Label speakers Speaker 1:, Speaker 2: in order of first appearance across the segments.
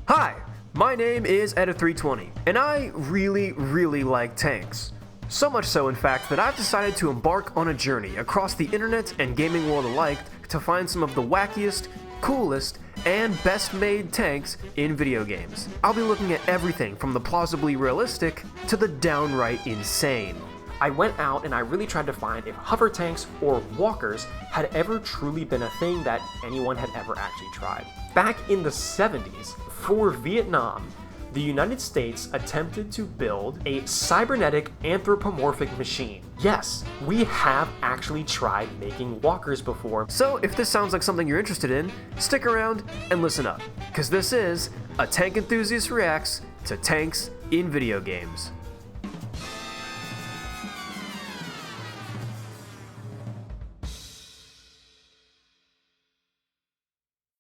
Speaker 1: Hi, my name is Edda320, and I really like tanks. So much so, in fact, that I've decided to embark on a journey across the internet and gaming world alike to find some of the wackiest, coolest, and best made tanks in video games. I'll be looking at everything from the plausibly realistic to the downright insane. I went out and I really tried to find if hover tanks or walkers had ever truly been a thing that anyone had ever actually tried. Back in the 70s, for Vietnam, the United States attempted to build a cybernetic anthropomorphic machine. Yes, we have actually tried making walkers before. So if this sounds like something you're interested in, stick around and listen up, because this is a Tank Enthusiast Reacts to Tanks in Video Games.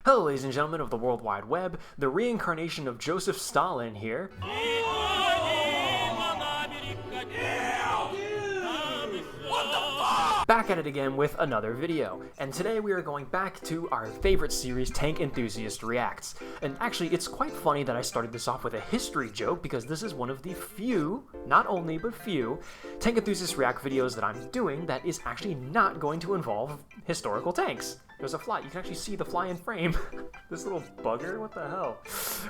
Speaker 1: Hello ladies and gentlemen of the World Wide Web, the reincarnation of Joseph Stalin here. Back at it again with another video, and today we are going back to our favorite series, Tank Enthusiast Reacts. And actually, it's quite funny that I started this off with a history joke, because this is one of the few, not only, but few, Tank Enthusiast React videos that I'm doing that is actually not going to involve historical tanks. There's a fly. You can actually see the fly in frame. This little bugger? What the hell?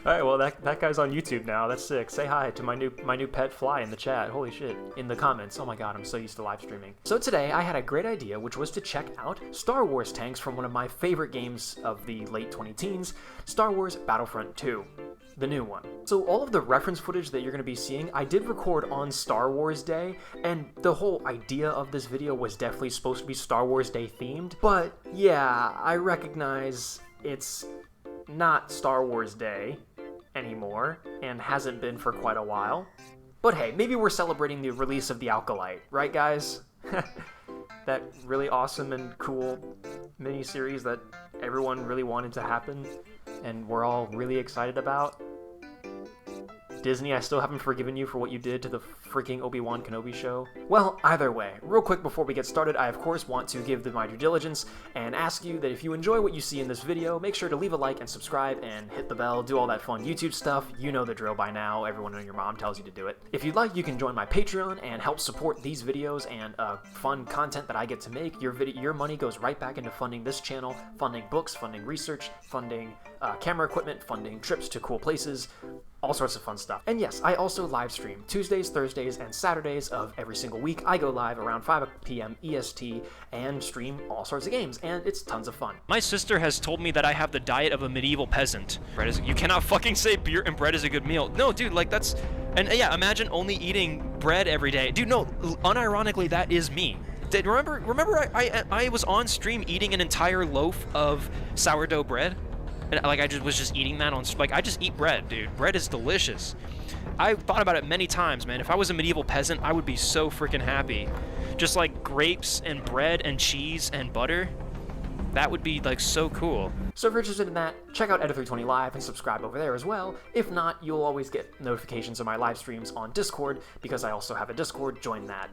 Speaker 1: Alright, well, that guy's on YouTube now. That's sick. Say hi to my new pet fly in the chat. Holy shit. In the comments. Oh my god, I'm so used to live streaming. So today, I had a great idea, which was to check out Star Wars tanks from one of my favorite games of the late 20-teens, Star Wars Battlefront II. The new one. So all of the reference footage that you're going to be seeing, I did record on Star Wars Day, and the whole idea of this video was definitely supposed to be Star Wars Day themed, but yeah, I recognize it's not Star Wars Day anymore, and hasn't been for quite a while. But hey, maybe we're celebrating the release of the Alkalite, right guys? That really awesome and cool miniseries that everyone really wanted to happen, and we're all really excited about. Disney, I still haven't forgiven you for what you did to the freaking Obi-Wan Kenobi show. Well, either way, real quick before we get started, I of course want to give my due diligence and ask you that if you enjoy what you see in this video, make sure to leave a like and subscribe and hit the bell, do all that fun YouTube stuff. You know the drill by now, everyone and your mom tells you to do it. If you'd like, you can join my Patreon and help support these videos and fun content that I get to make. Your money goes right back into funding this channel, funding books, funding research, funding camera equipment, funding trips to cool places, all sorts of fun stuff. And yes, I also live stream Tuesdays, Thursdays, and Saturdays of every single week. I go live around 5 p.m. EST and stream all sorts of games, and it's tons of fun.
Speaker 2: My sister has told me that I have the diet of a medieval peasant. You cannot fucking say beer and bread is a good meal. No, dude, like that's... And yeah, imagine only eating bread every day. Dude, no, unironically, that is me. Remember I was on stream eating an entire loaf of sourdough bread? And like I was just eating that on, like I just eat bread, dude. Bread is delicious. I thought about it many times, man. If I was a medieval peasant, I would be so freaking happy. Just like grapes and bread and cheese and butter. That would be like so cool.
Speaker 1: So if you're interested in that, check out Edda320 Live and subscribe over there as well. If not, you'll always get notifications of my live streams on Discord, because I also have a Discord. Join that.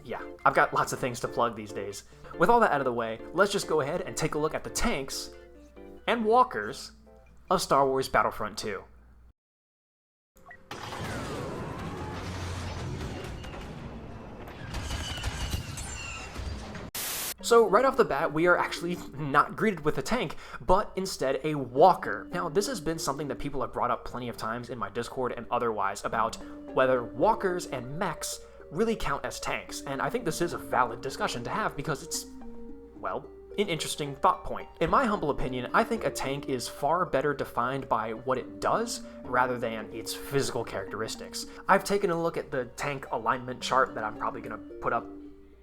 Speaker 1: Yeah, I've got lots of things to plug these days. With all that out of the way, let's just go ahead and take a look at the tanks and walkers of Star Wars Battlefront II. So right off the bat, we are actually not greeted with a tank, but instead a walker. Now, this has been something that people have brought up plenty of times in my Discord and otherwise about whether walkers and mechs really count as tanks, and I think this is a valid discussion to have because it's, well, an interesting thought point. In my humble opinion, I think a tank is far better defined by what it does rather than its physical characteristics. I've taken a look at the tank alignment chart that I'm probably going to put up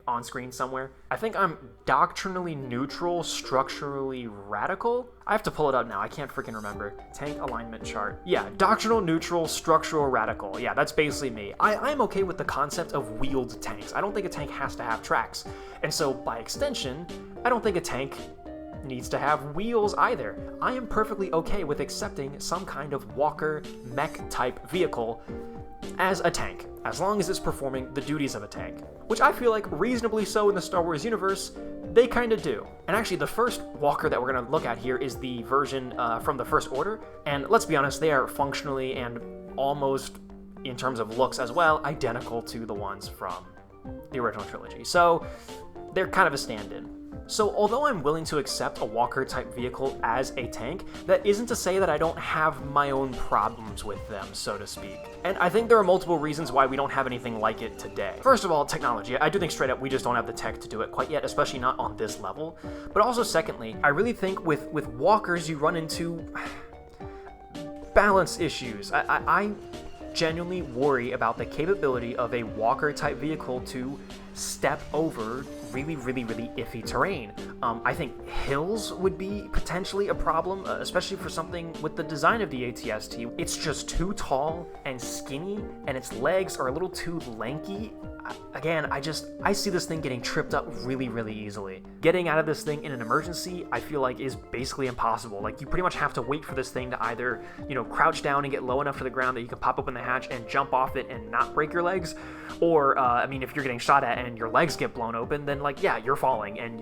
Speaker 1: on screen somewhere. I think I'm doctrinally neutral, structurally radical. I have to pull it up now, I can't freaking remember. Tank alignment chart. Yeah, doctrinal, neutral, structural, radical. Yeah, that's basically me. I'm okay with the concept of wheeled tanks. I don't think a tank has to have tracks. And so, by extension, I don't think a tank needs to have wheels either. I am perfectly okay with accepting some kind of walker, mech type vehicle as a tank, as long as it's performing the duties of a tank, which I feel like reasonably so in the Star Wars universe, they kind of do. And actually the first walker that we're going to look at here is the version from the First Order, and let's be honest, they are functionally and almost, in terms of looks as well, identical to the ones from the original trilogy. So they're kind of a stand-in. So although I'm willing to accept a walker type vehicle as a tank, that isn't to say that I don't have my own problems with them, so to speak. And I think there are multiple reasons why we don't have anything like it today. First of all, technology. I do think straight up we just don't have the tech to do it quite yet, especially not on this level. But also secondly, I really think with walkers you run into balance issues. I genuinely worry about the capability of a walker type vehicle to step over really iffy terrain. I think hills would be potentially a problem, especially for something with the design of the AT-ST. It's just too tall and skinny, and its legs are a little too lanky. Again, I see this thing getting tripped up really easily. Getting out of this thing in an emergency, I feel like is basically impossible. Like, you pretty much have to wait for this thing to either, crouch down and get low enough to the ground that you can pop open the hatch and jump off it and not break your legs, or, if you're getting shot at and your legs get blown open, then, yeah, you're falling, and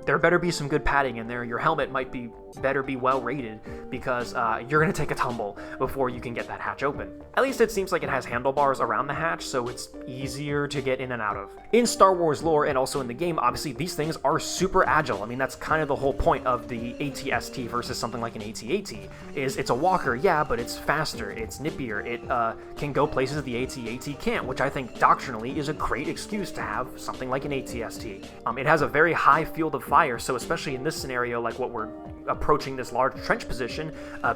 Speaker 1: there better be some good padding in there. Your helmet might better be well rated, because you're gonna take a tumble before you can get that hatch open. At least it seems like it has handlebars around the hatch, so it's easier to get in and out of. In Star Wars lore and also in the game, obviously these things are super agile. I mean, that's kind of the whole point of the AT-ST versus something like an AT-AT, is it's a walker, yeah, but it's faster, it's nippier, it can go places the AT-AT can't, which I think doctrinally is a great excuse to have something like an AT-ST. It has a very high field of fire, so especially in this scenario, like what we're approaching this large trench position,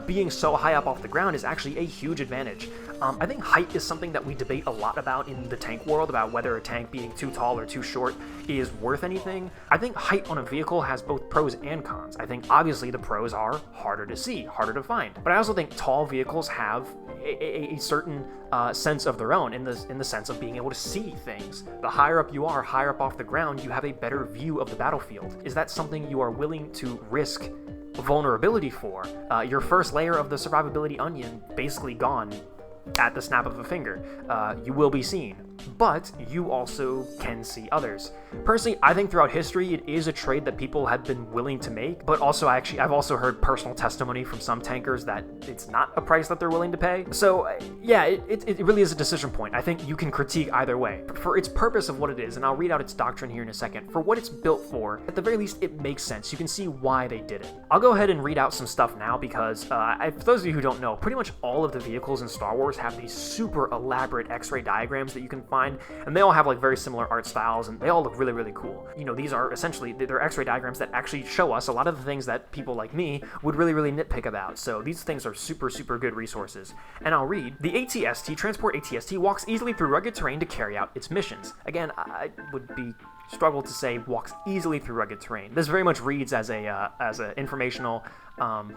Speaker 1: being so high up off the ground is actually a huge advantage. I think height is something that we debate a lot about in the tank world, about whether a tank being too tall or too short is worth anything. I think height on a vehicle has both pros and cons. I think obviously the pros are harder to see, harder to find, but I also think tall vehicles have a certain sense of their own in the sense of being able to see things. The higher up you are, higher up off the ground, you have a better view of the battlefield. Is that something you are willing to risk vulnerability for? Your first layer of the survivability onion basically gone at the snap of a finger. You will be seen, but you also can see others. Personally, I think throughout history it is a trade that people have been willing to make, but also I've also heard personal testimony from some tankers that it's not a price that they're willing to pay. So yeah, it really is a decision point. I think you can critique either way. For its purpose of what it is, and I'll read out its doctrine here in a second, for what it's built for, at the very least it makes sense. You can see why they did it. I'll go ahead and read out some stuff now because, for those of you who don't know, pretty much all of the vehicles in Star Wars have these super elaborate X-ray diagrams that you can find, and they all have like very similar art styles, and they all look really cool. These are essentially, they're X-ray diagrams that actually show us a lot of the things that people like me would really nitpick about. So these things are super good resources. And I'll read, the AT-ST, transport AT-ST, walks easily through rugged terrain to carry out its missions. Again, I would struggle to say walks easily through rugged terrain. This very much reads as a informational,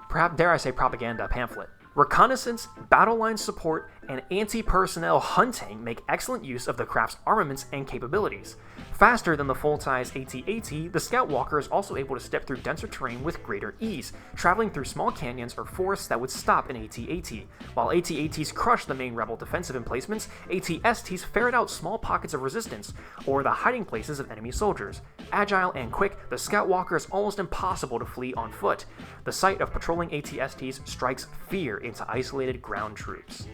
Speaker 1: perhaps dare I say propaganda pamphlet. Reconnaissance, battle line support, and anti-personnel hunting make excellent use of the craft's armaments and capabilities. Faster than the full-size AT-AT, the Scout Walker is also able to step through denser terrain with greater ease, traveling through small canyons or forests that would stop an AT-AT. While AT-ATs crush the main rebel defensive emplacements, AT-STs ferret out small pockets of resistance, or the hiding places of enemy soldiers. Agile and quick, the Scout Walker is almost impossible to flee on foot. The sight of patrolling AT-STs strikes fear into isolated ground troops.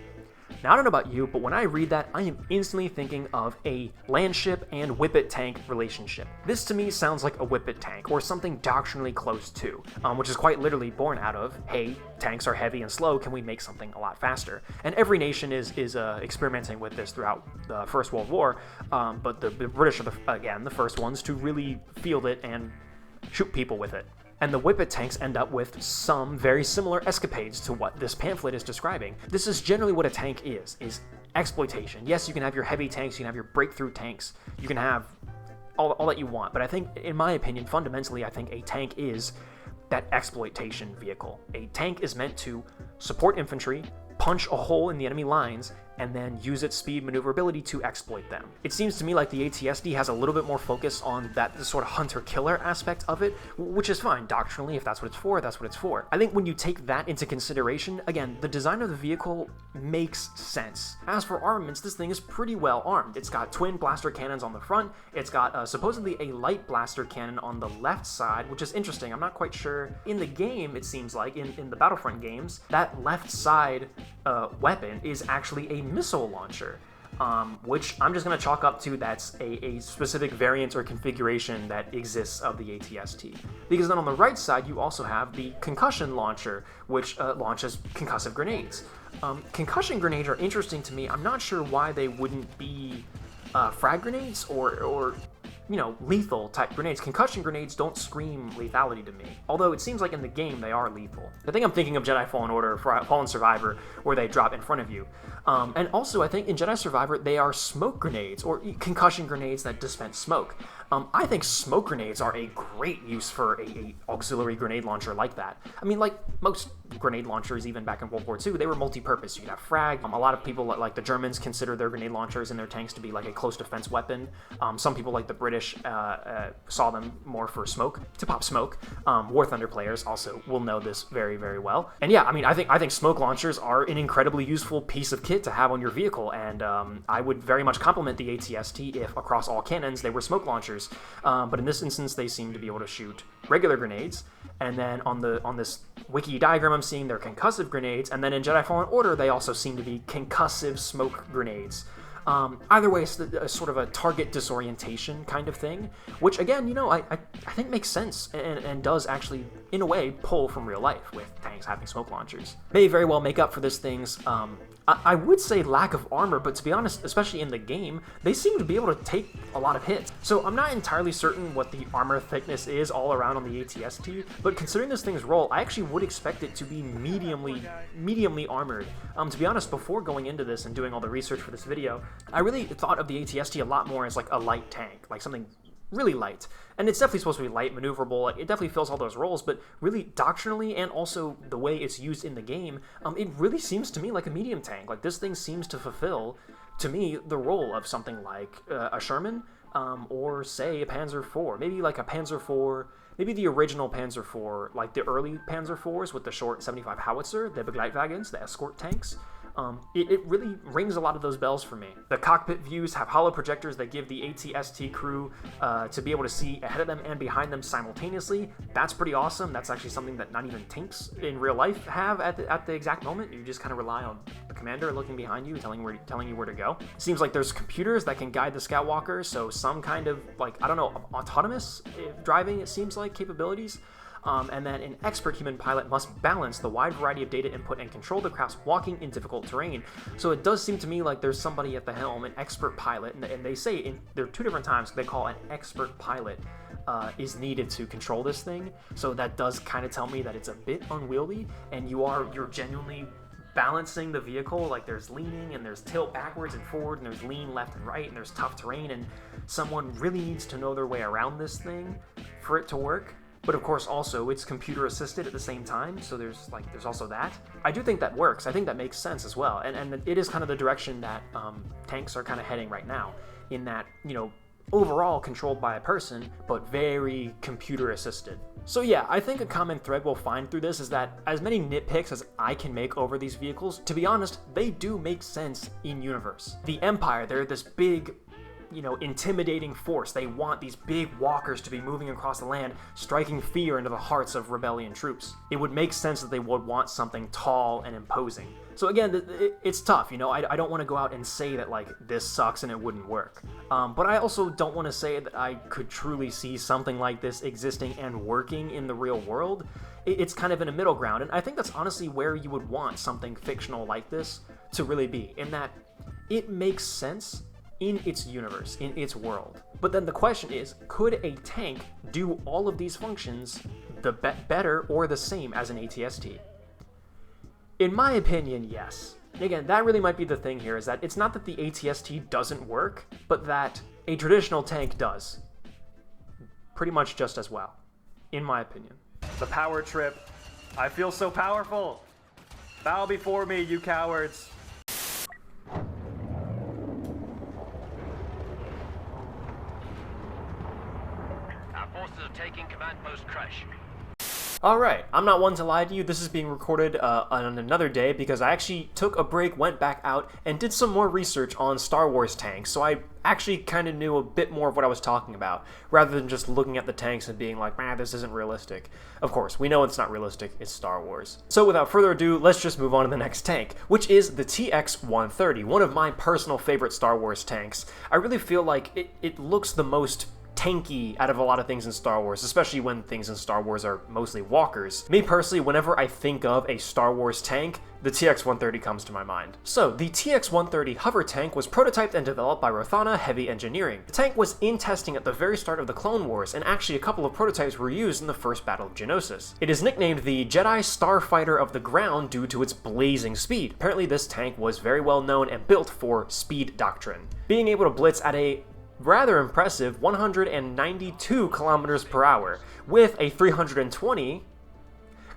Speaker 1: Now, I don't know about you, but when I read that, I am instantly thinking of a landship and whippet tank relationship. This to me sounds like a whippet tank, or something doctrinally close to, which is quite literally born out of, hey, tanks are heavy and slow, can we make something a lot faster? And every nation is experimenting with this throughout the First World War, but the British are, the first ones to really field it and shoot people with it. And the whippet tanks end up with some very similar escapades to what this pamphlet is describing. This is generally what a tank is exploitation. Yes, you can have your heavy tanks, you can have your breakthrough tanks, you can have all that you want, but I think, in my opinion, fundamentally, I think a tank is that exploitation vehicle. A tank is meant to support infantry, punch a hole in the enemy lines, and then use its speed maneuverability to exploit them. It seems to me like the AT-ST has a little bit more focus on that sort of hunter-killer aspect of it, which is fine. Doctrinally, if that's what it's for, that's what it's for. I think when you take that into consideration, again, the design of the vehicle makes sense. As for armaments, this thing is pretty well armed. It's got twin blaster cannons on the front. It's got supposedly a light blaster cannon on the left side, which is interesting. I'm not quite sure. In the game, it seems like, in the Battlefront games, that left side weapon is actually a missile launcher, which I'm just going to chalk up to that's a specific variant or configuration that exists of the AT-ST. Because then on the right side, you also have the concussion launcher, which launches concussive grenades. Concussion grenades are interesting to me. I'm not sure why they wouldn't be frag grenades or you know, lethal type grenades. Concussion grenades don't scream lethality to me, although it seems like in the game they are lethal. I think I'm thinking of Jedi Fallen Order, Fallen Survivor, where they drop in front of you. And also I think in Jedi Survivor they are smoke grenades, or concussion grenades that dispense smoke. I think smoke grenades are a great use for a auxiliary grenade launcher like that. I mean, like most grenade launchers, even back in World War II, they were multi-purpose. You could have frag. A lot of people, like the Germans, consider their grenade launchers in their tanks to be like a close defense weapon. Some people, like the British, saw them more for smoke, to pop smoke. War Thunder players also will know this very, very well. And yeah, I mean, I think smoke launchers are an incredibly useful piece of kit to have on your vehicle, and I would very much compliment the AT-ST if across all cannons they were smoke launchers. But in this instance, they seem to be able to shoot regular grenades, and then on this wiki diagram I'm seeing they're concussive grenades, and then in Jedi Fallen Order they also seem to be concussive smoke grenades. Either way, it's a sort of a target disorientation kind of thing, which again, you know, I think makes sense and does actually, in a way, pull from real life with tanks having smoke launchers. May very well make up for this thing's, I would say lack of armor, but to be honest, especially in the game, they seem to be able to take a lot of hits. So I'm not entirely certain what the armor thickness is all around on the AT-ST, but considering this thing's role, I actually would expect it to be mediumly armored. To be honest, before going into this and doing all the research for this video, I really thought of the AT-ST a lot more as like a light tank, like something really light. And it's definitely supposed to be light, maneuverable, it definitely fills all those roles, but really doctrinally and also the way it's used in the game, it really seems to me like a medium tank. Like this thing seems to fulfill, to me, the role of something like a Sherman, or say a Panzer IV, maybe like a Panzer IV, maybe the original Panzer IV, like the early Panzer IVs with the short 75 howitzer, the Begleitwagens, the escort tanks. It really rings a lot of those bells for me. The cockpit views have holo projectors that give the AT-ST crew to be able to see ahead of them and behind them simultaneously. That's pretty awesome. That's actually something that not even tanks in real life have at the exact moment. You just kind of rely on the commander looking behind you, telling you where to go. Seems like there's computers that can guide the scout walker, so some kind of, like, I don't know, autonomous driving, it seems like, capabilities. And then an expert human pilot must balance the wide variety of data input and control the craft's walking in difficult terrain. So it does seem to me like there's somebody at the helm, an expert pilot, and they say there are two different times they call an expert pilot is needed to control this thing. So that does kind of tell me that it's a bit unwieldy, and you're genuinely balancing the vehicle. Like there's leaning and there's tilt backwards and forward and there's lean left and right and there's tough terrain, and someone really needs to know their way around this thing for it to work. But of course also it's computer assisted at the same time, so there's also that. I do think that works. I think that makes sense as well, and it is kind of the direction that tanks are kind of heading right now, in that, you know, overall controlled by a person, but very computer assisted. So yeah, I think a common thread we'll find through this is that as many nitpicks as I can make over these vehicles, to be honest, they do make sense in universe. The Empire, they're this big, you know, intimidating force. They want these big walkers to be moving across the land, striking fear into the hearts of rebellion troops. It would make sense that they would want something tall and imposing. So again, it's tough, you know, I don't want to go out and say that, like, this sucks and it wouldn't work. But I also don't want to say that I could truly see something like this existing and working in the real world. It's kind of in a middle ground, and I think that's honestly where you would want something fictional like this to really be, in that it makes sense in its universe, in its world. But then the question is, could a tank do all of these functions better or the same as an AT-ST? In my opinion, yes. Again, that really might be the thing here, is that it's not that the AT-ST doesn't work, but that a traditional tank does. Pretty much just as well, in my opinion.
Speaker 3: The power trip. I feel so powerful. Bow before me, you cowards. flesh.
Speaker 1: Alright, I'm not one to lie to you, this is being recorded on another day because I actually took a break, went back out, and did some more research on Star Wars tanks, so I actually kind of knew a bit more of what I was talking about, rather than just looking at the tanks and being like, man, this isn't realistic. Of course, we know it's not realistic, it's Star Wars. So without further ado, let's just move on to the next tank, which is the TX-130, one of my personal favorite Star Wars tanks. I really feel like it looks the most tanky out of a lot of things in Star Wars, especially when things in Star Wars are mostly walkers. Me personally, whenever I think of a Star Wars tank, the TX-130 comes to my mind. So, the TX-130 hover tank was prototyped and developed by Rothana Heavy Engineering. The tank was in testing at the very start of the Clone Wars, and actually a couple of prototypes were used in the first Battle of Geonosis. It is nicknamed the Jedi Starfighter of the Ground due to its blazing speed. Apparently this tank was very well known and built for speed doctrine, being able to blitz at a rather impressive 192 kilometers per hour with a 320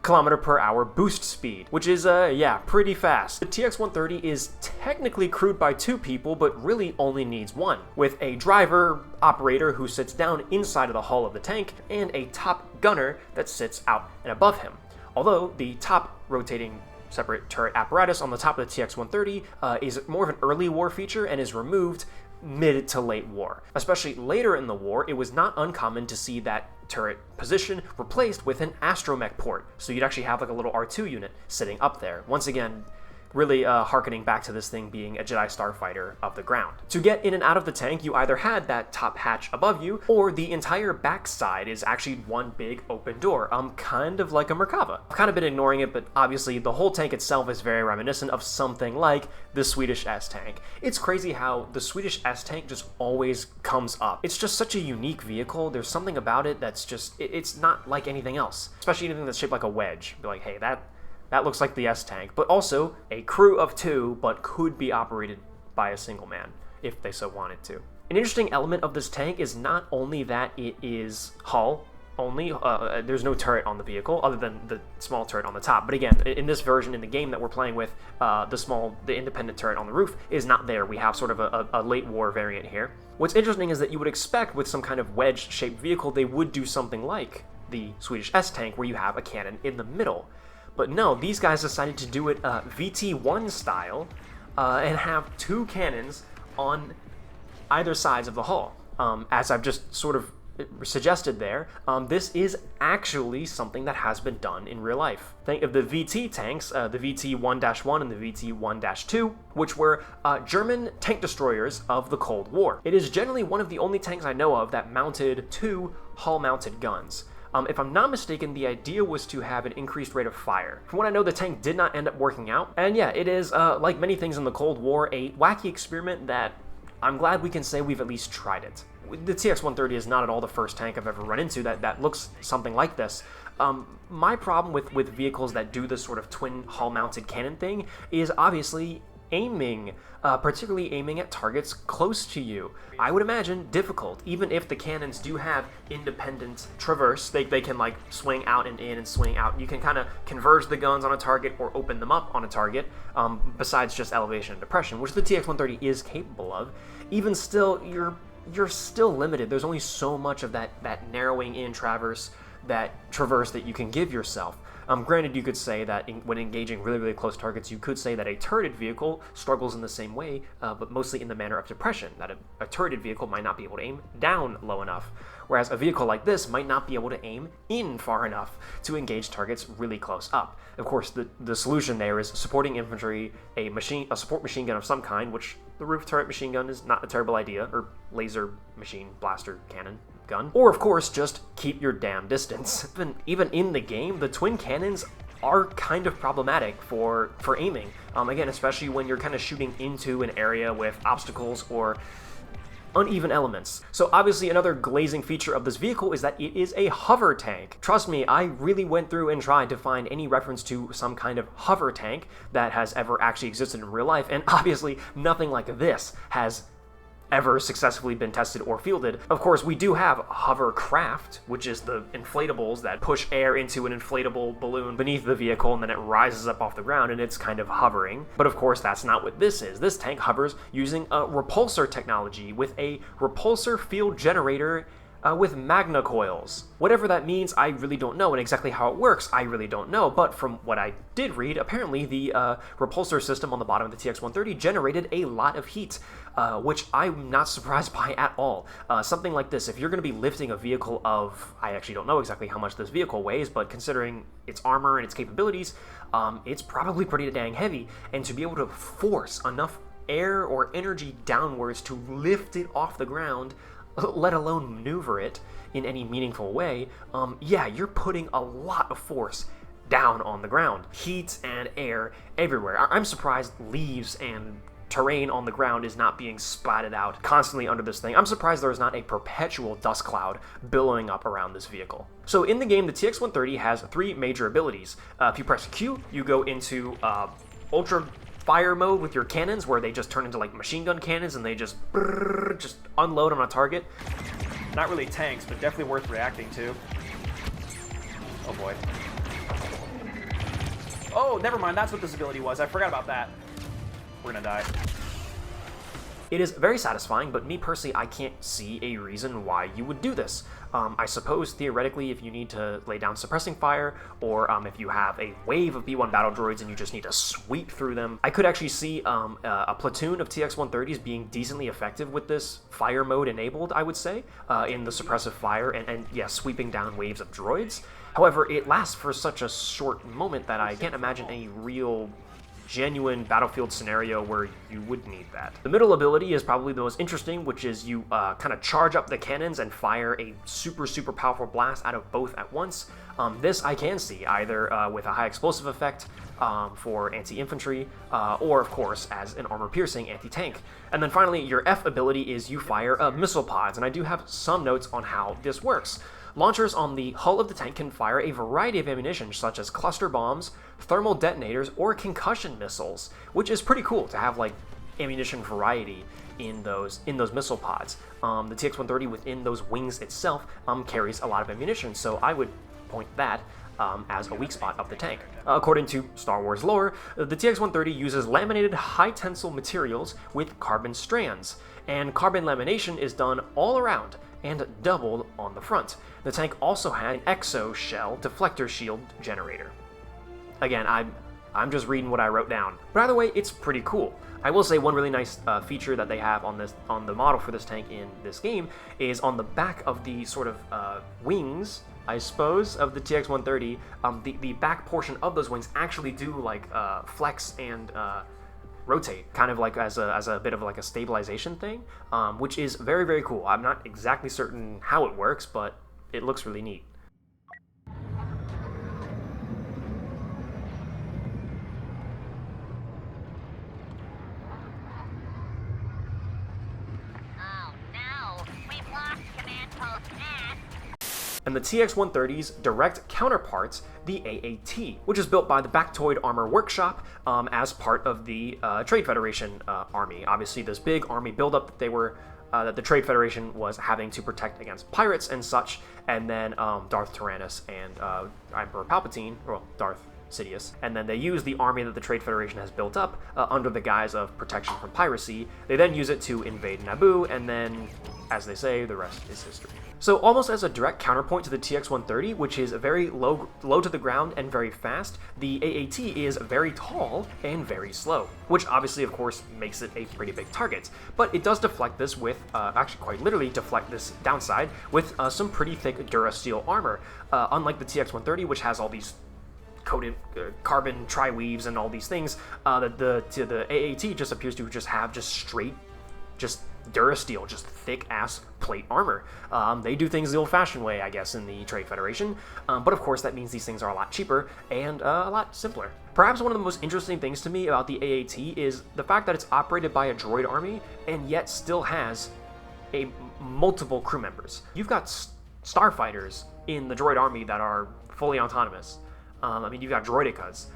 Speaker 1: kilometer per hour boost speed, which is, yeah, pretty fast. The TX-130 is technically crewed by 2 people, but really only needs 1, with a driver operator who sits down inside of the hull of the tank and a top gunner that sits out and above him. Although the top rotating separate turret apparatus on the top of the TX-130 is more of an early war feature and is removed mid to late war. Especially later in the war, it was not uncommon to see that turret position replaced with an astromech port, so you'd actually have like a little R2 unit sitting up there. Once again, really harkening back to this thing being a Jedi Starfighter of the ground. To get in and out of the tank, you either had that top hatch above you, or the entire backside is actually one big open door, kind of like a Merkava. I've kind of been ignoring it, but obviously the whole tank itself is very reminiscent of something like the Swedish S-Tank. It's crazy how the Swedish S-Tank just always comes up. It's just such a unique vehicle. There's something about it that's just, it's not like anything else, especially anything that's shaped like a wedge. Be like, hey, that looks like the S-Tank, but also a crew of 2, but could be operated by a single man, if they so wanted to. An interesting element of this tank is not only that it is hull only, there's no turret on the vehicle, other than the small turret on the top, but again, in this version, in the game that we're playing with, the independent turret on the roof is not there. We have sort of a late war variant here. What's interesting is that you would expect with some kind of wedge-shaped vehicle, they would do something like the Swedish S-Tank, where you have a cannon in the middle. But no, these guys decided to do it VT1 style and have 2 cannons on either sides of the hull. As I've just sort of suggested there, this is actually something that has been done in real life. Think of the VT tanks, the VT-1-1 and the VT-1-2, which were German tank destroyers of the Cold War. It is generally one of the only tanks I know of that mounted 2 hull-mounted guns. If I'm not mistaken, the idea was to have an increased rate of fire. From what I know, the tank did not end up working out. And yeah, it is, like many things in the Cold War, a wacky experiment that I'm glad we can say we've at least tried it. The TX-130 is not at all the first tank I've ever run into that looks something like this. My problem with vehicles that do this sort of twin hull-mounted cannon thing is obviously aiming, particularly aiming at targets close to you. I would imagine difficult, even if the cannons do have independent traverse. They can like swing out and in and swing out. You can kind of converge the guns on a target or open them up on a target, besides just elevation and depression, which the TX-130 is capable of. Even still, you're still limited. There's only so much of that narrowing in traverse that you can give yourself. Granted, you could say that when engaging really, really close targets, you could say that a turreted vehicle struggles in the same way, but mostly in the manner of depression, that a turreted vehicle might not be able to aim down low enough, whereas a vehicle like this might not be able to aim in far enough to engage targets really close up. Of course, the solution there is supporting infantry, a support machine gun of some kind, which the roof turret machine gun is not a terrible idea, or laser machine blaster cannon gun, or of course just keep your damn distance. Even in the game, the twin cannons are kind of problematic for aiming. Again, especially when you're kind of shooting into an area with obstacles or uneven elements. So obviously another glazing feature of this vehicle is that it is a hover tank. Trust me, I really went through and tried to find any reference to some kind of hover tank that has ever actually existed in real life, and obviously nothing like this has ever successfully been tested or fielded. Of course, we do have hovercraft, which is the inflatables that push air into an inflatable balloon beneath the vehicle and then it rises up off the ground and it's kind of hovering. But of course, that's not what this is. This tank hovers using a repulsor technology with a repulsor field generator with magna coils. Whatever that means, I really don't know, and exactly how it works, I really don't know, but from what I did read, apparently the repulsor system on the bottom of the TX-130 generated a lot of heat, which I'm not surprised by at all. Something like this, if you're going to be lifting a vehicle of, I actually don't know exactly how much this vehicle weighs, but considering its armor and its capabilities, it's probably pretty dang heavy, and to be able to force enough air or energy downwards to lift it off the ground, let alone maneuver it in any meaningful way, yeah, you're putting a lot of force down on the ground. Heat and air everywhere. I'm surprised leaves and terrain on the ground is not being splatted out constantly under this thing. I'm surprised there is not a perpetual dust cloud billowing up around this vehicle. So in the game, the TX-130 has 3 major abilities. If you press Q, you go into ultra fire mode with your cannons, where they just turn into like machine gun cannons and they just unload on a target.
Speaker 3: Not really tanks, but definitely worth reacting to. Oh boy. Oh, never mind, that's what this ability was. I forgot about that. We're gonna die.
Speaker 1: It is very satisfying, but me personally, I can't see a reason why you would do this. I suppose, theoretically, if you need to lay down suppressing fire, or if you have a wave of B-1 battle droids and you just need to sweep through them, I could actually see a platoon of TX-130s being decently effective with this fire mode enabled, I would say, in the suppressive fire, and yeah, sweeping down waves of droids. However, it lasts for such a short moment that I can't imagine any real genuine battlefield scenario where you would need that. The middle ability is probably the most interesting, which is you kind of charge up the cannons and fire a super powerful blast out of both at once. This I can see either with a high explosive effect for anti-infantry, or of course as an armor-piercing anti-tank. And then finally, your F ability is you fire missile pods, and I do have some notes on how this works. Launchers on the hull of the tank can fire a variety of ammunition, such as cluster bombs, thermal detonators, or concussion missiles, which is pretty cool to have like ammunition variety in those missile pods. The TX-130 within those wings itself carries a lot of ammunition, so I would point that as a weak spot of the tank. According to Star Wars lore, the TX-130 uses laminated high-tensile materials with carbon strands, and carbon lamination is done all around and doubled on the front. The tank also had an exo shell deflector shield generator. Again, I'm just reading what I wrote down. But either way, it's pretty cool. I will say one really nice feature that they have on the model for this tank in this game is on the back of the sort of wings, I suppose, of the TX-130, the back portion of those wings actually do like flex and rotate, kind of like as a bit of like a stabilization thing, which is very cool. I'm not exactly certain how it works, but it looks really neat. And the TX-130's direct counterparts, the AAT, which is built by the Bactoid Armor Workshop as part of the Trade Federation army. Obviously, this big army buildup that that the Trade Federation was having to protect against pirates and such, and then Darth Tyrannus and Emperor Palpatine, well, Darth Sidious, and then they use the army that the Trade Federation has built up under the guise of protection from piracy. They then use it to invade Naboo, and then, as they say, the rest is history. So almost as a direct counterpoint to the TX-130, which is very low to the ground and very fast, the AAT is very tall and very slow, which obviously, of course, makes it a pretty big target. But it does deflect this with, actually quite literally deflect this downside with some pretty thick Durasteel armor, unlike the TX-130, which has all these coated carbon tri-weaves and all these things. The AAT just appears to just have straight Durasteel, just thick-ass plate armor. They do things the old-fashioned way, I guess, in the Trade Federation, but of course that means these things are a lot cheaper and a lot simpler. Perhaps one of the most interesting things to me about the AAT is the fact that it's operated by a droid army and yet still has multiple crew members. You've got starfighters in the droid army that are fully autonomous. I mean, you've got droidicas.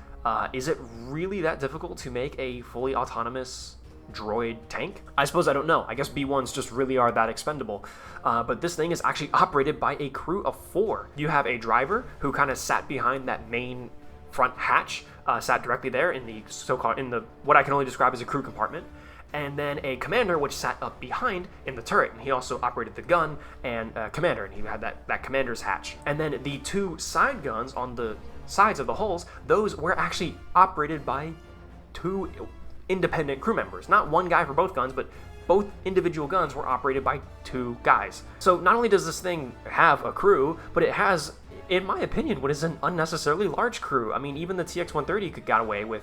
Speaker 1: Is it really that difficult to make a fully autonomous droid tank? I suppose I don't know. I guess B1s just really are that expendable. But this thing is actually operated by a crew of 4. You have a driver who kind of sat behind that main front hatch, sat directly there in the what I can only describe as a crew compartment. and then a commander which sat up behind in the turret, and he also operated the gun and commander, and he had that commander's hatch. And then the two side guns on the sides of the hulls, those were actually operated by two independent crew members. Not one guy for both guns, but both individual guns were operated by two guys. So not only does this thing have a crew, but it has, in my opinion, what is an unnecessarily large crew. I mean, even the TX-130 got away with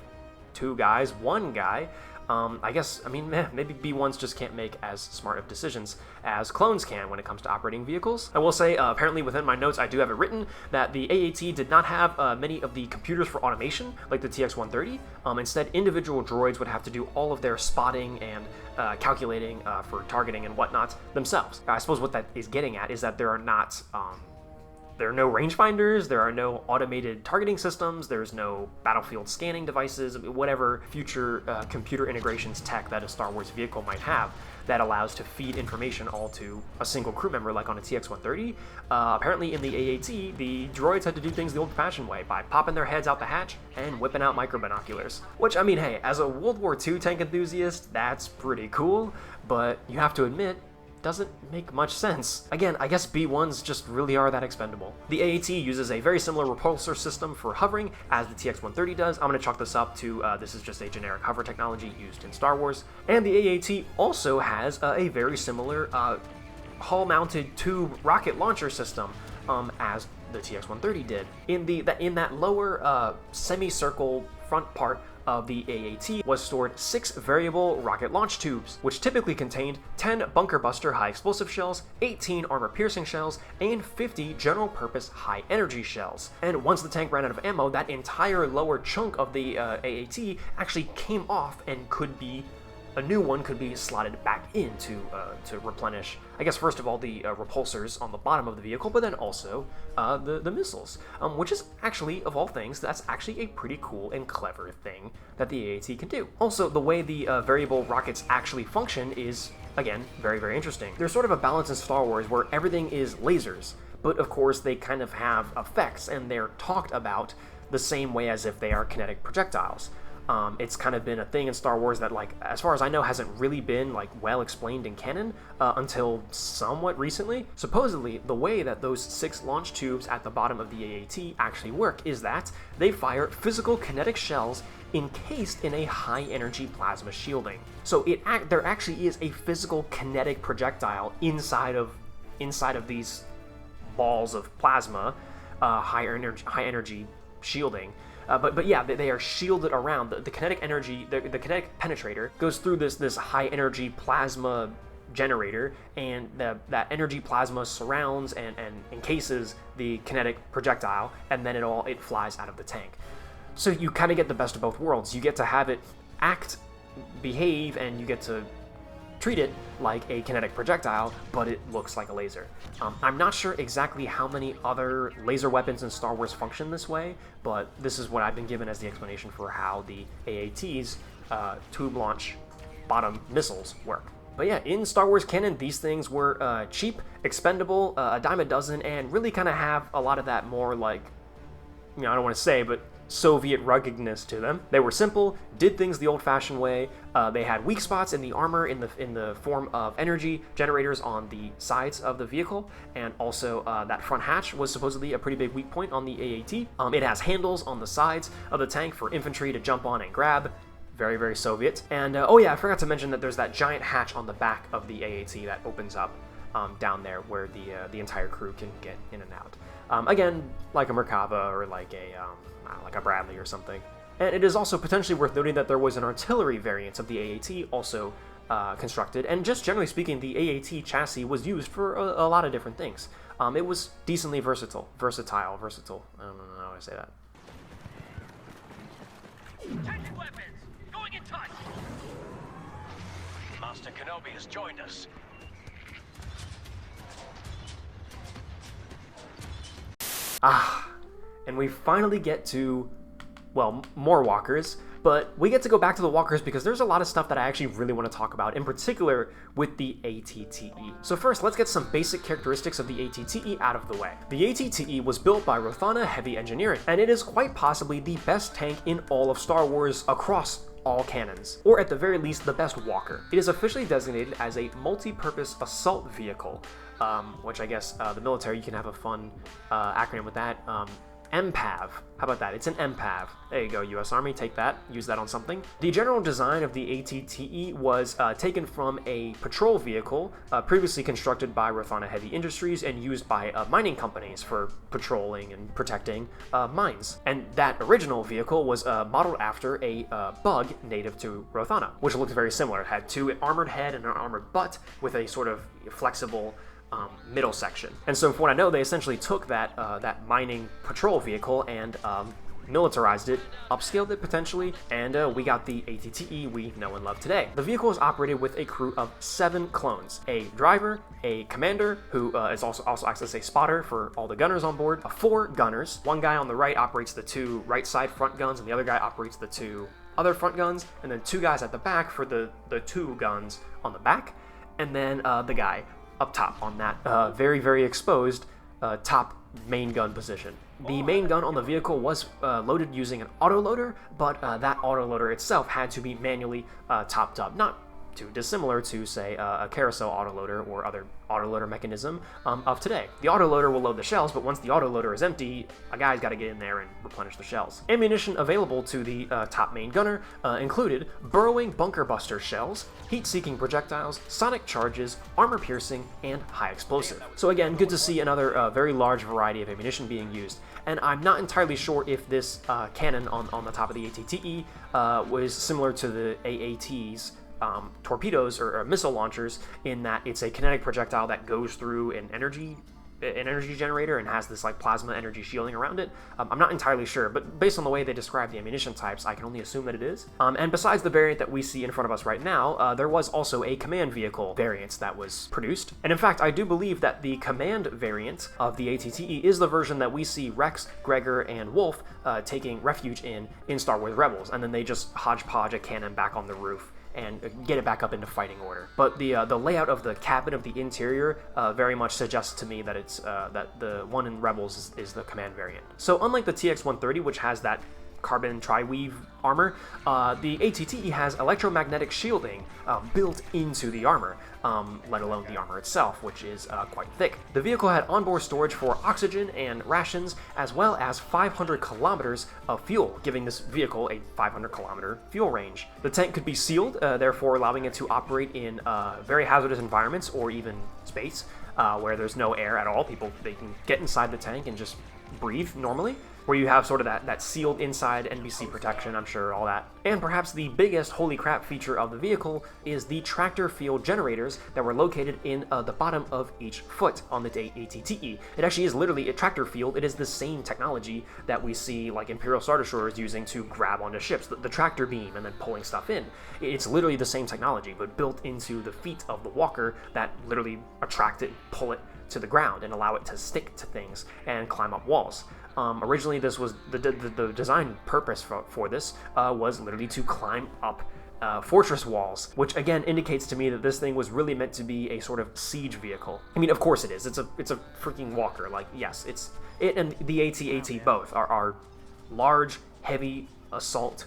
Speaker 1: two guys, one guy. I guess, I mean, maybe B1s just can't make as smart of decisions as clones can when it comes to operating vehicles. I will say, apparently within my notes, I do have it written that the AAT did not have many of the computers for automation like the TX-130. Instead, individual droids would have to do all of their spotting and calculating for targeting and whatnot themselves. I suppose what that is getting at is that there are not there are no rangefinders, there are no automated targeting systems, there's no battlefield scanning devices, whatever future computer integrations tech that a Star Wars vehicle might have that allows to feed information all to a single crew member like on a TX-130. Apparently in the AAT, the droids had to do things the old-fashioned way by popping their heads out the hatch and whipping out micro binoculars. Which, I mean, hey, as a World War II tank enthusiast, that's pretty cool, but you have to admit, doesn't make much sense. Again, I guess B1s just really are that expendable. The AAT uses a very similar repulsor system for hovering as the TX-130 does. I'm gonna chalk this up to this is just a generic hover technology used in Star Wars. And the AAT also has a very similar hull-mounted tube rocket launcher system as the TX-130 did. In that lower semicircle front part of the AAT was stored 6 variable rocket launch tubes, which typically contained 10 bunker buster high explosive shells, 18 armor piercing shells, and 50 general purpose high energy shells. And once the tank ran out of ammo, that entire lower chunk of the AAT actually came off and a new one could be slotted back in to replenish, I guess, first of all, the repulsors on the bottom of the vehicle, but then also the missiles, which is actually, of all things, that's actually a pretty cool and clever thing that the AAT can do. Also, the way the variable rockets actually function is, again, very, very interesting. There's sort of a balance in Star Wars where everything is lasers, but of course they kind of have effects, and they're talked about the same way as if they are kinetic projectiles. It's kind of been a thing in Star Wars that, like, as far as I know, hasn't really been, like, well explained in canon until somewhat recently. Supposedly, the way that those 6 launch tubes at the bottom of the AAT actually work is that they fire physical kinetic shells encased in a high-energy plasma shielding. So there actually is a physical kinetic projectile inside of these balls of plasma, high-energy shielding. But yeah, they are shielded around. The kinetic energy, the kinetic penetrator goes through this high energy plasma generator, and that energy plasma surrounds and encases the kinetic projectile, and then it flies out of the tank. So you kind of get the best of both worlds. You get to have it behave, and you get to treat it like a kinetic projectile, but it looks like a laser. I'm not sure exactly how many other laser weapons in Star Wars function this way, but this is what I've been given as the explanation for how the AAT's tube launch bottom missiles work. But yeah, in Star Wars canon, these things were cheap, expendable, a dime a dozen, and really kind of have a lot of that more, like, I don't want to say, but Soviet ruggedness to them. They were simple, did things the old-fashioned way. They had weak spots in the armor in the form of energy generators on the sides of the vehicle, and also that front hatch was supposedly a pretty big weak point on the AAT. It has handles on the sides of the tank for infantry to jump on and grab. Very, very Soviet. And oh yeah, I forgot to mention that there's that giant hatch on the back of the AAT that opens up down there where the entire crew can get in and out. Again, like a Merkava or like a Bradley or something. And it is also potentially worth noting that there was an artillery variant of the AAT also constructed, and just generally speaking, the AAT chassis was used for a lot of different things. It was decently versatile. I don't know how I say that.
Speaker 4: Attention weapons! Going in touch! Master Kenobi has joined us.
Speaker 1: And we finally get to, well, more walkers, but we get to go back to the walkers because there's a lot of stuff that I actually really want to talk about, in particular with the AT-TE. So first, let's get some basic characteristics of the AT-TE out of the way. The AT-TE was built by Rothana Heavy Engineering, and it is quite possibly the best tank in all of Star Wars across all cannons, or at the very least, the best walker. It is officially designated as a multi-purpose assault vehicle, which I guess the military, you can have a fun acronym with that. MPAV. How about that? It's an MPAV. There you go, US Army, take that, use that on something. The general design of the AT-ST was taken from a patrol vehicle previously constructed by Rothana Heavy Industries and used by mining companies for patrolling and protecting mines. And that original vehicle was modeled after a bug native to Rothana, which looked very similar. It had two armored head and an armored butt with a sort of flexible middle section. And so from what I know, they essentially took that that mining patrol vehicle and militarized it, upscaled it potentially, and we got the AT-ST we know and love today. The vehicle is operated with a crew of 7 clones, a driver, a commander who is also acts as a spotter for all the gunners on board, 4 gunners. One guy on the right operates the 2 right side front guns, and the other guy operates the 2 other front guns, and then 2 guys at the back for the 2 guns on the back, and then the guy up top on that very, very exposed top main gun position. The main gun on the vehicle was loaded using an autoloader, but that autoloader itself had to be manually topped up, not too dissimilar to, say, a carousel autoloader or other autoloader mechanism of today. The autoloader will load the shells, but once the autoloader is empty, a guy's got to get in there and replenish the shells. Ammunition available to the top main gunner included burrowing bunker buster shells, heat-seeking projectiles, sonic charges, armor-piercing, and high explosive. So again, good to see another very large variety of ammunition being used. And I'm not entirely sure if this cannon on the top of the AT-ST was similar to the AAT's torpedoes or missile launchers, in that it's a kinetic projectile that goes through an energy generator and has this like plasma energy shielding around it. I'm not entirely sure, but based on the way they describe the ammunition types, I can only assume that it is. And besides the variant that we see in front of us right now, there was also a command vehicle variant that was produced. And in fact, I do believe that the command variant of the AT-ST is the version that we see Rex, Gregor, and Wolf taking refuge in Star Wars Rebels, and then they just hodgepodge a cannon back on the roof and get it back up into fighting order. But the layout of the cabin of the interior very much suggests to me that it's that the one in Rebels is the command variant. So unlike the TX-130, which has that carbon tri-weave armor, the AT-ST has electromagnetic shielding built into the armor, let alone the armor itself, which is quite thick. The vehicle had onboard storage for oxygen and rations, as well as 500 kilometers of fuel, giving this vehicle a 500-kilometer fuel range. The tank could be sealed, therefore allowing it to operate in very hazardous environments or even space, where there's no air at all. They can get inside the tank and just breathe normally, where you have sort of that sealed inside NBC protection, I'm sure, all that. And perhaps the biggest holy crap feature of the vehicle is the tractor field generators that were located in the bottom of each foot on the AT-ST. It actually is literally a tractor field. It is the same technology that we see like Imperial Star Destroyers using to grab onto ships, the tractor beam and then pulling stuff in. It's literally the same technology, but built into the feet of the walker that literally attract it, pull it to the ground, and allow it to stick to things and climb up walls. Originally, this was the design purpose for this was literally to climb up fortress walls, which again indicates to me that this thing was really meant to be a sort of siege vehicle. I mean, of course it is. It's a freaking walker. Like, yes, it and the AT-AT both are large, heavy assault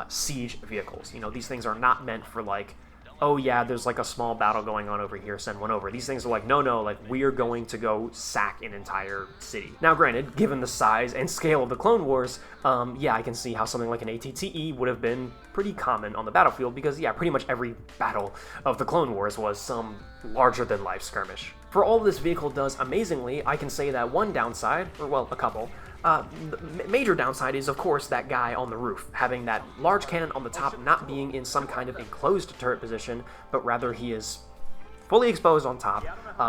Speaker 1: siege vehicles. You know, these things are not meant for like, oh yeah, there's like a small battle going on over here, send one over. These things are like, no, like we are going to go sack an entire city. Now granted, given the size and scale of the Clone Wars, yeah, I can see how something like an AT-ST would have been pretty common on the battlefield, because yeah, pretty much every battle of the Clone Wars was some larger than life skirmish. For all this vehicle does amazingly, I can say that one downside, or well, a couple, the major downside is, of course, that guy on the roof, having that large cannon on the top not being in some kind of enclosed turret position, but rather he is fully exposed on top.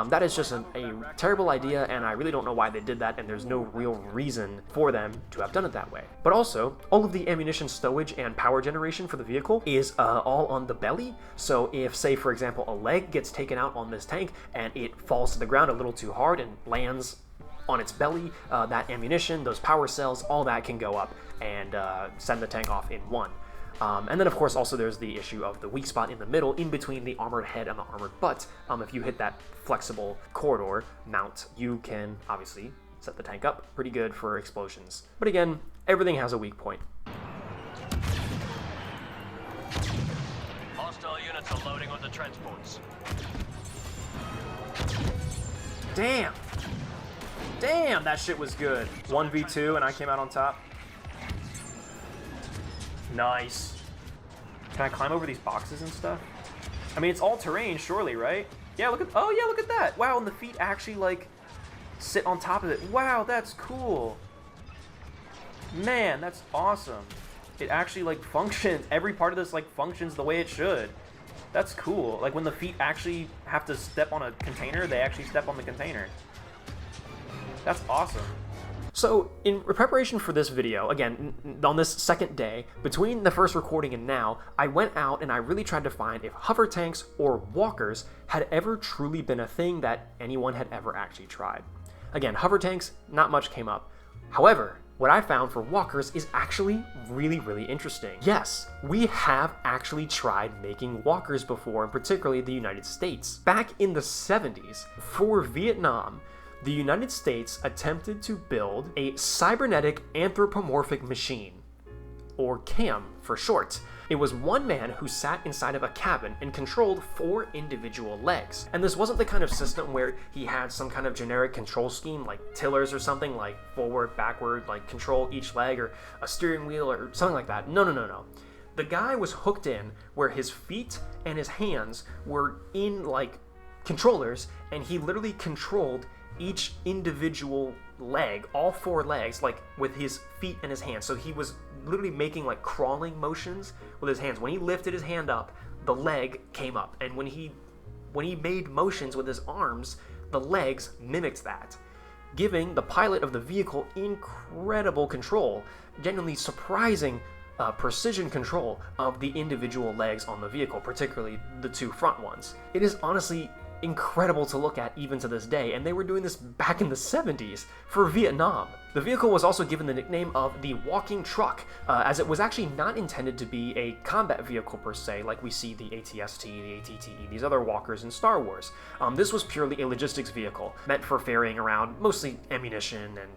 Speaker 1: That is just a terrible idea, and I really don't know why they did that, and there's no real reason for them to have done it that way. But also, all of the ammunition stowage and power generation for the vehicle is all on the belly, so if, say, for example, a leg gets taken out on this tank, and it falls to the ground a little too hard and lands on its belly, that ammunition, those power cells, all that can go up and send the tank off in one. And then, of course, also there's the issue of the weak spot in the middle, in between the armored head and the armored butt. If you hit that flexible corridor mount, you can obviously set the tank up pretty good for explosions. But again, everything has a weak point.
Speaker 4: Hostile units are loading on the transports.
Speaker 3: Damn! Damn, that shit was good. 1v2 and I came out on top. Nice. Can I climb over these boxes and stuff? I mean, it's all terrain, surely, right? Yeah, look at, oh yeah, look at that. Wow, and the feet actually, like, sit on top of it. Wow, that's cool. Man, that's awesome. It actually, like, functions. Every part of this, like, functions the way it should. That's cool. Like, when the feet actually have to step on a container, they actually step on the container. That's awesome.
Speaker 1: So, in preparation for this video, again, on this second day, between the first recording and now, I went out and I really tried to find if hover tanks or walkers had ever truly been a thing that anyone had ever actually tried. Again, hover tanks, not much came up. However, what I found for walkers is actually really interesting. Yes, we have actually tried making walkers before, and particularly the United States. Back in the 70s, for Vietnam, the United States attempted to build a cybernetic anthropomorphic machine, or CAM for short. It was one man who sat inside of a cabin and controlled 4 individual legs. And this wasn't the kind of system where he had some kind of generic control scheme like tillers or something, like forward, backward, like control each leg, or a steering wheel or something like that. No. The guy was hooked in where his feet and his hands were in like controllers, and he literally controlled each individual leg, all 4 legs, like with his feet and his hands. So he was literally making like crawling motions with his hands. When he lifted his hand up, the leg came up, and when he made motions with his arms, the legs mimicked that, giving the pilot of the vehicle incredible control, genuinely surprising precision control of the individual legs on the vehicle, particularly the 2 front ones. It is honestly incredible to look at even to this day, and they were doing this back in the 70s for Vietnam. The vehicle was also given the nickname of the walking truck, as it was actually not intended to be a combat vehicle per se, like we see the AT-ST, the AT-TE, these other walkers in Star Wars. This was purely a logistics vehicle, meant for ferrying around mostly ammunition and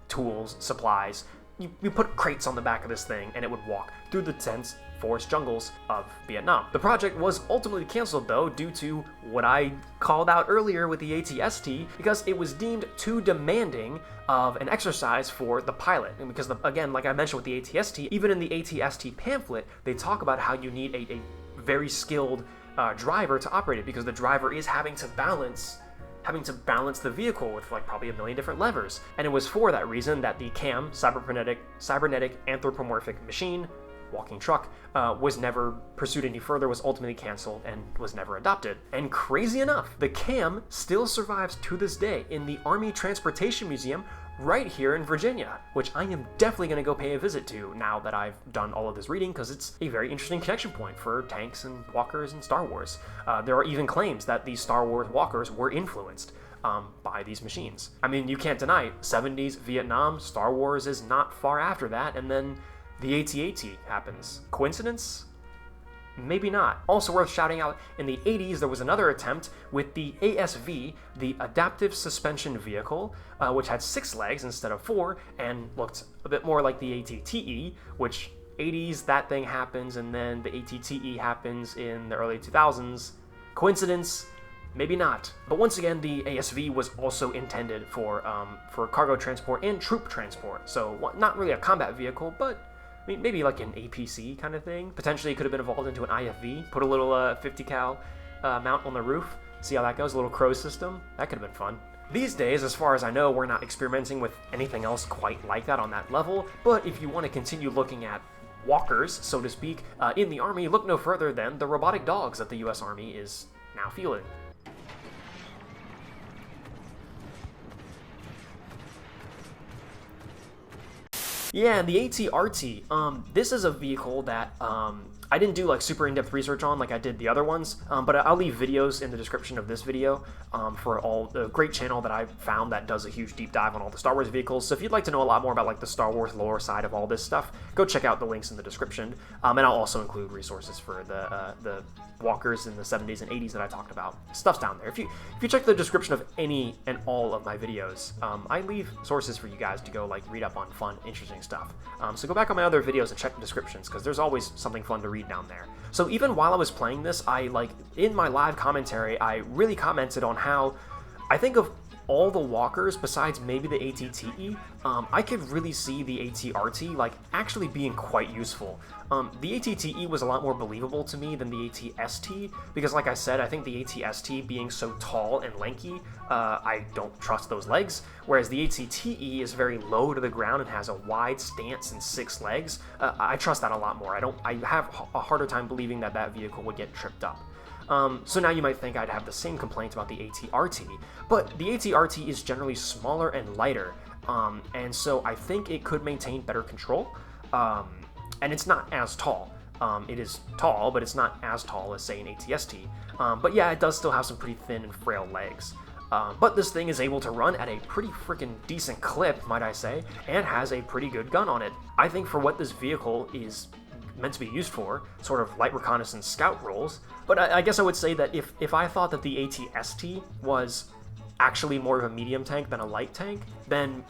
Speaker 1: tools, supplies. You put crates on the back of this thing, and it would walk through the dense forest jungles of Vietnam. The project was ultimately canceled, though, due to what I called out earlier with the AT-ST, because it was deemed too demanding of an exercise for the pilot. And because, again, like I mentioned with the AT-ST, even in the AT-ST pamphlet, they talk about how you need a very skilled driver to operate it, because the driver is having to balance the vehicle with like probably a million different levers. And it was for that reason that the CAM, cybernetic anthropomorphic machine, walking truck, was never pursued any further, was ultimately canceled, and was never adopted. And crazy enough, the CAM still survives to this day in the Army Transportation Museum right here in Virginia, which I am definitely going to go pay a visit to now that I've done all of this reading, because it's a very interesting connection point for tanks and walkers and Star Wars. There are even claims that these Star Wars walkers were influenced by these machines. I mean, you can't deny it. 70s, Vietnam, Star Wars is not far after that, and then the AT-AT happens. Coincidence? Maybe not. Also worth shouting out, in the 80s there was another attempt with the ASV, the Adaptive Suspension Vehicle, which had 6 legs instead of 4, and looked a bit more like the AT-TE, which 80s that thing happens, and then the AT-TE happens in the early 2000s. Coincidence? Maybe not. But once again, the ASV was also intended for cargo transport and troop transport, so not really a combat vehicle, but I mean, maybe like an APC kind of thing. Potentially it could have been evolved into an IFV. Put a little 50 cal mount on the roof. See how that goes, a little crow system. That could have been fun. These days, as far as I know, we're not experimenting with anything else quite like that on that level, but if you want to continue looking at walkers, so to speak, in the Army, look no further than the robotic dogs that the US Army is now fielding. Yeah, the AT-RT, this is a vehicle that I didn't do like super in-depth research on like I did the other ones, but I'll leave videos in the description of this video for all the great channel that I found that does a huge deep dive on all the Star Wars vehicles. So if you'd like to know a lot more about like the Star Wars lore side of all this stuff, go check out the links in the description, and I'll also include resources for the walkers in the 70s and 80s that I talked about. Stuff's down there. If you check the description of any and all of my videos, I leave sources for you guys to go like read up on fun, interesting stuff. So go back on my other videos and check the descriptions, because there's always something fun to read read down there. So even while I was playing this, in my live commentary, I really commented on how I think of all the walkers besides maybe the AT-TE, I could really see the AT-RT actually being quite useful. The AT-TE was a lot more believable to me than the AT-ST because, like I said, I think the AT-ST being so tall and lanky, I don't trust those legs, whereas the AT-TE is very low to the ground and has a wide stance and 6 legs. I trust that a lot more. I have a harder time believing that that vehicle would get tripped up. So now you might think I'd have the same complaints about the AT-RT, but the AT-RT is generally smaller and lighter, and so I think it could maintain better control, and it's not as tall. It is tall, but it's not as tall as, say, an AT-ST, but yeah, it does still have some pretty thin and frail legs. But this thing is able to run at a pretty freaking decent clip, might I say, and has a pretty good gun on it. I think for what this vehicle is meant to be used for, sort of light reconnaissance scout roles, but I guess I would say that if I thought that the AT-ST was actually more of a medium tank than a light tank, then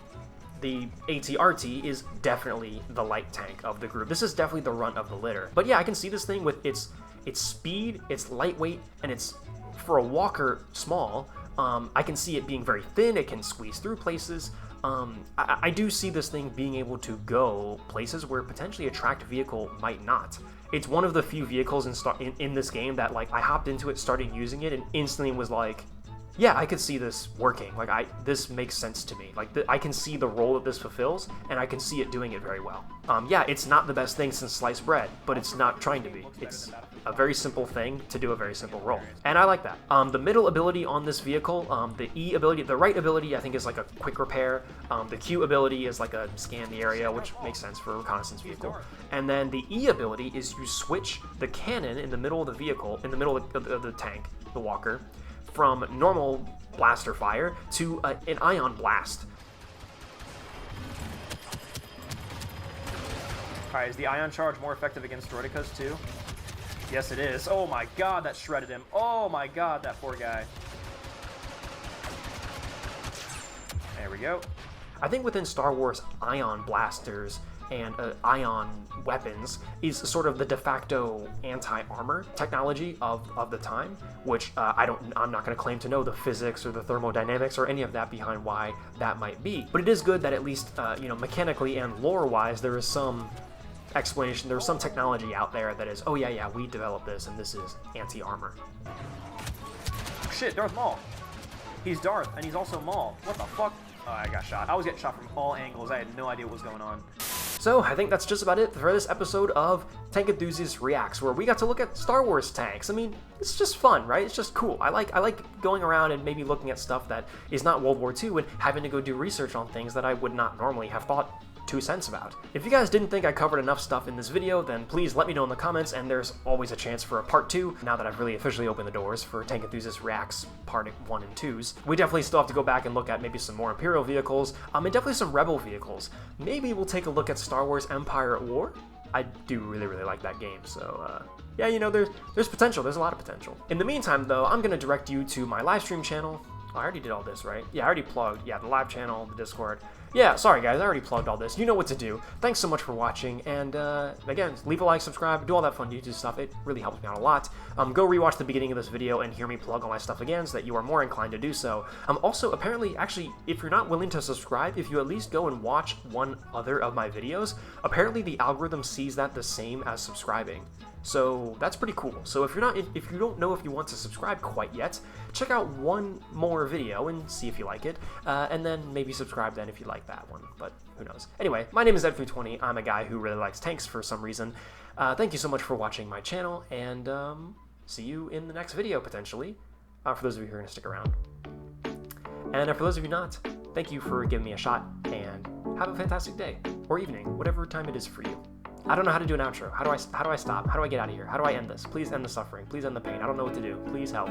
Speaker 1: the AT-RT is definitely the light tank of the group. This is definitely the runt of the litter. But yeah, I can see this thing with its speed, its lightweight, and it's, for a walker, small. I can see it being very thin, it can squeeze through places. I do see this thing being able to go places where potentially a tracked vehicle might not. It's one of the few vehicles in this game that I hopped into it, started using it, and instantly was like, yeah, I could see this working. This makes sense to me. I can see the role that this fulfills, and I can see it doing it very well. Yeah, it's not the best thing since sliced bread, but it's not trying to be. It's a very simple thing to do a very simple role, and I like that. The middle ability on this vehicle, the E ability, the right ability I think is like a quick repair. The Q ability is like a scan the area, which makes sense for a reconnaissance vehicle. And then the E ability is you switch the cannon in the middle of the vehicle, in the middle of the tank, the walker, from normal blaster fire to an ion blast.
Speaker 3: Alright, is the ion charge more effective against droidicas too? Yes, it is. Oh my god, that shredded him. Oh my god, that poor guy. There we go.
Speaker 1: I think within Star Wars, ion blasters and ion weapons is sort of the de facto anti-armor technology of the time, which I'm not going to claim to know the physics or the thermodynamics or any of that behind why that might be. But it is good that at least, mechanically and lore-wise, there is some explanation, there's some technology out there that is, oh yeah, we developed this and this is anti-armor.
Speaker 3: Shit, Darth Maul. He's Darth, and he's also Maul. What the fuck? Oh, I got shot. I was getting shot from all angles. I had no idea what was going on.
Speaker 1: So I think that's just about it for this episode of Tank Enthusiast Reacts, where we got to look at Star Wars tanks. I mean, it's just fun, right? It's just cool. I like going around and maybe looking at stuff that is not World War II and having to go do research on things that I would not normally have thought 2 cents about. If you guys didn't think I covered enough stuff in this video, then please let me know in the comments, and there's always a chance for a part 2, now that I've really officially opened the doors for Tank Enthusiast Reacts part 1 and 2s. We definitely still have to go back and look at maybe some more Imperial vehicles, and definitely some Rebel vehicles. Maybe we'll take a look at Star Wars Empire at War. I do really like that game, so yeah, there's potential, there's a lot of potential. In the meantime, though, I'm gonna direct you to my live stream channel. I already did all this, right? Yeah, I already plugged, the live channel, the Discord. Yeah, sorry guys, I already plugged all this. You know what to do. Thanks so much for watching, and again, leave a like, subscribe, do all that fun YouTube stuff. It really helps me out a lot. Go rewatch the beginning of this video and hear me plug all my stuff again so that you are more inclined to do so. Also, apparently, actually, if you're not willing to subscribe, if you at least go and watch one other of my videos, apparently the algorithm sees that the same as subscribing. So that's pretty cool. So if you don't know if you want to subscribe quite yet, check out one more video and see if you like it, and then maybe subscribe then if you like that one, but who knows. Anyway, my name is Ed320. I'm a guy who really likes tanks for some reason. Thank you so much for watching my channel, and see you in the next video, potentially, for those of you who are going to stick around. And for those of you not, thank you for giving me a shot, and have a fantastic day, or evening, whatever time it is for you. I don't know how to do an outro. How do I stop? How do I get out of here? How do I end this? Please end the suffering. Please end the pain. I don't know what to do. Please help.